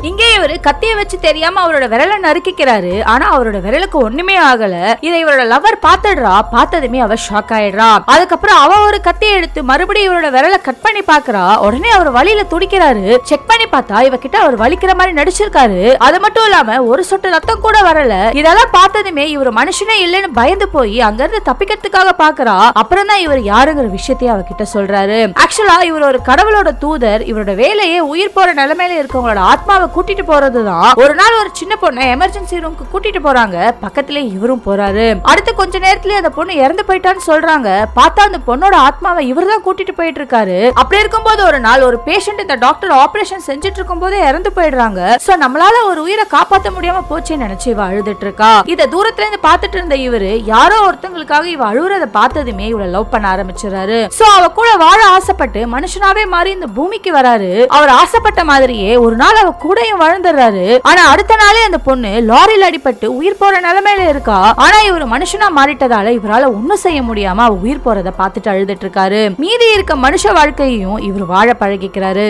இங்கே இவரு கத்திய வச்சு தெரியாம அவரோட விரலை நறுக்கிக்கிறாரு. ஆனா அவரோட விரலுக்கு ஒண்ணுமே ஆகல. இதை இவரோட லவர் பாத்துடுறா. பார்த்ததுமே அவ ஷாக் ஆயிடுறா. அதுக்கப்புறம் அவ ஒரு கத்தியை எடுத்து மறுபடியும் இவரோட விரலை கட் பண்ணி பாக்குறா. உடனே அவர் வலியில துடிக்கிறாரு. செக் பண்ணி பார்த்தா இவகிட்ட அவர் வலிக்கிற மாதிரி நடிச்சிருக்காரு. அது மட்டும் இல்லாம ஒரு சொட்டு ரத்தம் கூட வரல. இதெல்லாம் பார்த்ததுமே இவர் மனுஷனே இல்லைன்னு பயந்து போய் அங்க இருந்து தப்பிக்கிறதுக்காக பாக்குறா. அப்புறம் தான் இவர் யாருங்கிற விஷயத்தையும் அவகிட்ட சொல்றாரு. ஆக்சுவலா இவர் ஒரு கடவுளோட தூதர். இவரோட வேலையே உயிர் போற நிலைமையில இருக்கவங்களோட ஆத்மாவை கூட்டிட்டு போறதுதான். ஒரு நாள் ஒரு சின்ன பொண்ணை எமர்ஜென்சி ரூமுக்கு கூட்டிட்டு போறாங்க. பக்கத்திலே இவரும் போறாரு. அடுத்து கொஞ்ச நேரத்திலே அந்த பொண்ணு இறந்து போயிட்டான்னு சொல்றாங்க. பார்த்தா அந்த பொண்ணோட ஆத்மாவை இவர் தான் கூட்டிட்டு போயிட்டு இருக்காரு. அப்படி இருக்கும்போது ஒரு நாள் ஒரு பேஷண்ட் இந்த டாக்டர் ஆபரேஷன் செஞ்சுட்டு இருக்கும் போதே இறந்து போயிடுறாங்க. சோ நம்மளால ஒரு உயிரை காப்பாற்ற முடியாம போச்சுன்னு நினைச்சு இவ அழுதுட்டு இருக்கா. இத தூரத்துல இருந்து பாத்துட்டு இருந்த இவரு யாரோ ஒருத்தங்களுக்காக இவ அழுறத பார்த்ததுமே இவளை லவ் பண்ண ஆரம்பிச்சுறாரு. சோ அவ கூட வாழ ஆசைப்பட்டு மனுஷனாவே மாறி இந்த பூமிக்கு வராரு. அவர் ஆசைப்பட்ட மாதிரியே ஒரு நாள் அவ கூடயும் வாழ்ந்துடுறாரு. ஆனா அடுத்த நாளே அந்த பொண்ணு லாரியில் அடிபட்டு உயிர் போற நிலைமையில இருக்கா. ஆனா இவர் மனுஷனா மாறிட்டதால இவரால ஒண்ணும் செய்ய முடியாம அவ உயிர் போறத பார்த்துட்டு அழுதுட்டு இருக்காரு. மீதி இருக்க மனுஷ வாழ்க்கையையும் இவர் வாழ பழகிக்கிறாரு.